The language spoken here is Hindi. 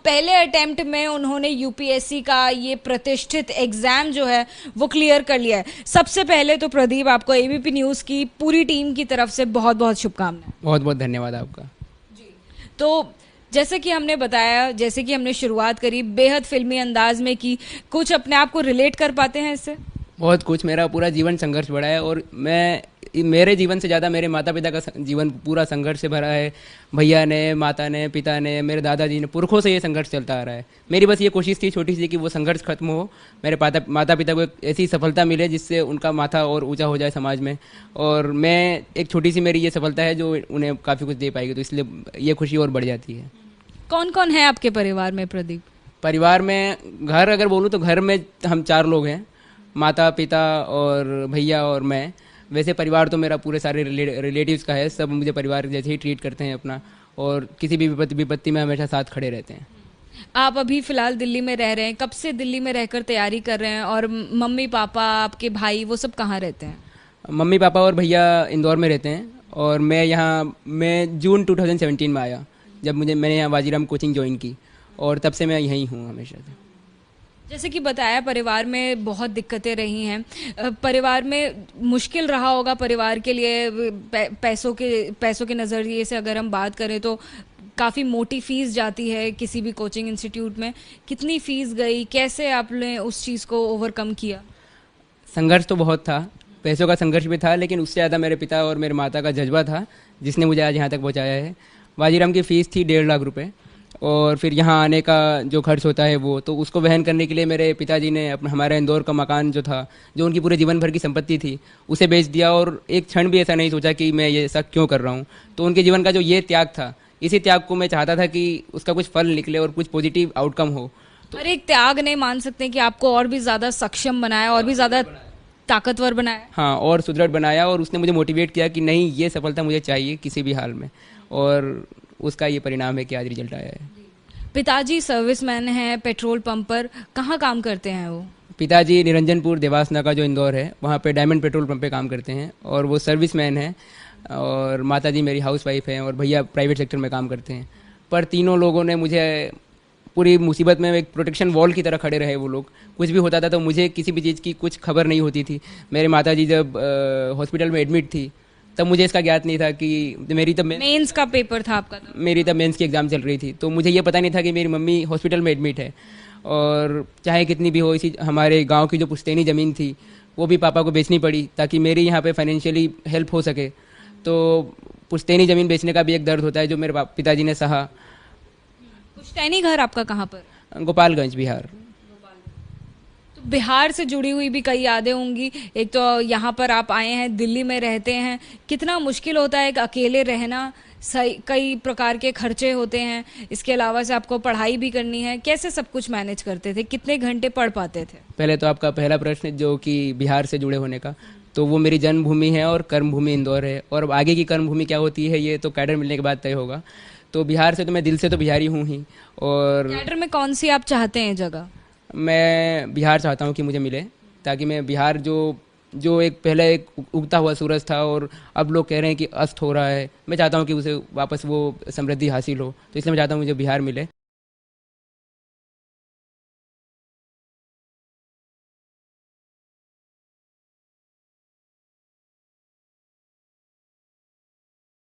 पहले अटेम्प्ट में उन्होंने यूपीएससी का ये प्रतिष्ठित एग्जाम जो है वो क्लियर कर लिया है। सबसे पहले तो प्रदीप, आपको एबीपी न्यूज़ की पूरी टीम की तरफ से बहुत बहुत शुभकामनाएं। बहुत बहुत धन्यवाद आपका। जी, तो जैसे कि हमने बताया, जैसे कि हमने शुरुआत करी बेहद फिल्मी अंदाज में की, कुछ अपने आप को रिलेट कर पाते हैं इससे? बहुत कुछ, मेरा पूरा जीवन संघर्ष भरा है और मेरे जीवन से ज़्यादा मेरे माता पिता का जीवन पूरा संघर्ष से भरा है। भैया ने, माता ने, पिता ने, मेरे दादाजी ने, पुरखों से ये संघर्ष चलता आ रहा है। मेरी बस ये कोशिश थी छोटी सी कि वो संघर्ष खत्म हो, मेरे माता पिता को एक ऐसी सफलता मिले जिससे उनका माथा और ऊंचा हो जाए समाज में, और मैं एक छोटी सी मेरी ये सफलता है जो उन्हें काफ़ी कुछ दे पाएगी, तो इसलिए ये खुशी और बढ़ जाती है। कौन कौन है आपके परिवार में प्रदीप? परिवार में, घर अगर बोलूँ तो घर में हम 4 लोग हैं, माता पिता और भैया और मैं। वैसे परिवार तो मेरा पूरे सारे रिलेटिव्स का है, सब मुझे परिवार जैसे ही ट्रीट करते हैं अपना, और किसी भी विपत्ति में हमेशा साथ खड़े रहते हैं। आप अभी फिलहाल दिल्ली में रह रहे हैं, कब से दिल्ली में रहकर तैयारी कर रहे हैं? और मम्मी पापा, आपके भाई, वो सब कहाँ रहते हैं? मम्मी पापा और भैया इंदौर में रहते हैं, और मैं जून 2017 में आया, जब मैंने यहाँ वाजीराम कोचिंग ज्वाइन की, और तब से मैं यहीं हूँ हमेशा से। जैसे कि बताया, परिवार में बहुत दिक्कतें रही हैं, परिवार में मुश्किल रहा होगा परिवार के लिए, पैसों के नज़रिए से अगर हम बात करें तो काफ़ी मोटी फीस जाती है किसी भी कोचिंग इंस्टीट्यूट में। कितनी फीस गई, कैसे आपने उस चीज़ को ओवरकम किया? संघर्ष तो बहुत था, पैसों का संघर्ष भी था, लेकिन उससे ज़्यादा मेरे पिता और मेरे माता का जज्बा था जिसने मुझे आज यहाँ तक पहुँचाया है। वाजीराम की फ़ीस थी 1.5 लाख रुपए, और फिर यहाँ आने का जो खर्च होता है वो तो उसको वहन करने के लिए मेरे पिताजी ने हमारे इंदौर का मकान जो था, जो उनकी पूरे जीवन भर की संपत्ति थी, उसे बेच दिया, और एक क्षण भी ऐसा नहीं सोचा कि मैं ये सब क्यों कर रहा हूँ। तो उनके जीवन का जो ये त्याग था, इसी त्याग को मैं चाहता था कि उसका कुछ फल निकले और कुछ पॉजिटिव आउटकम हो। तो और एक त्याग नहीं मान सकते कि आपको और भी ज़्यादा सक्षम बनाया, और भी ज़्यादा ताकतवर बनाया? हाँ, और सुदृढ़ बनाया, और उसने मुझे मोटिवेट किया कि नहीं, ये सफलता मुझे चाहिए किसी भी हाल में, और उसका ये परिणाम है कि आज रिजल्ट आया है। पिताजी सर्विसमैन हैं, पेट्रोल पंप पर, कहाँ काम करते हैं वो? पिताजी निरंजनपुर देवासना का जो इंदौर है वहाँ पे डायमंड पेट्रोल पंप पे काम करते हैं, और वो सर्विसमैन हैं, और माताजी मेरी हाउसवाइफ हैं, और भैया प्राइवेट सेक्टर में काम करते हैं। पर तीनों लोगों ने मुझे पूरी मुसीबत में एक प्रोटेक्शन वॉल की तरह खड़े रहे। वो लोग, कुछ भी होता था तो मुझे किसी भी चीज़ की कुछ खबर नहीं होती थी। मेरे माताजी जब हॉस्पिटल में एडमिट थी तब मुझे इसका ज्ञात नहीं था कि मेंस का पेपर था आपका? मेरी तब मेंस की एग्ज़ाम चल रही थी, तो मुझे ये पता नहीं था कि मेरी मम्मी हॉस्पिटल में एडमिट है। और चाहे कितनी भी हो, इसी हमारे गांव की जो पुश्तैनी ज़मीन थी वो भी पापा को बेचनी पड़ी ताकि मेरी यहाँ पे फाइनेंशियली हेल्प हो सके। तो पुश्तैनी ज़मीन बेचने का भी एक दर्द होता है जो मेरे पिताजी ने सहा। पुश्तैनी घर आपका कहाँ पर? गोपालगंज, बिहार। बिहार से जुड़ी हुई भी कई यादें होंगी। एक तो यहाँ पर आप आए हैं, दिल्ली में रहते हैं, कितना मुश्किल होता है अकेले रहना, कई प्रकार के खर्चे होते हैं, इसके अलावा से आपको पढ़ाई भी करनी है, कैसे सब कुछ मैनेज करते थे? कितने घंटे पढ़ पाते थे? पहले तो आपका पहला प्रश्न जो कि बिहार से जुड़े होने का, तो वो मेरी जन्मभूमि है और कर्मभूमि इंदौर है, और आगे की कर्मभूमि क्या होती है ये तो कैडर मिलने के बाद तय होगा। तो बिहार से तो मैं दिल से तो बिहारी हूँ ही। और कैडर में कौन सी आप चाहते हैं जगह? मैं बिहार चाहता हूँ कि मुझे मिले, ताकि मैं बिहार जो एक पहले एक उगता हुआ सूरज था और अब लोग कह रहे हैं कि अस्त हो रहा है, मैं चाहता हूँ कि उसे वापस वो समृद्धि हासिल हो, तो इसलिए मैं चाहता हूँ मुझे बिहार मिले।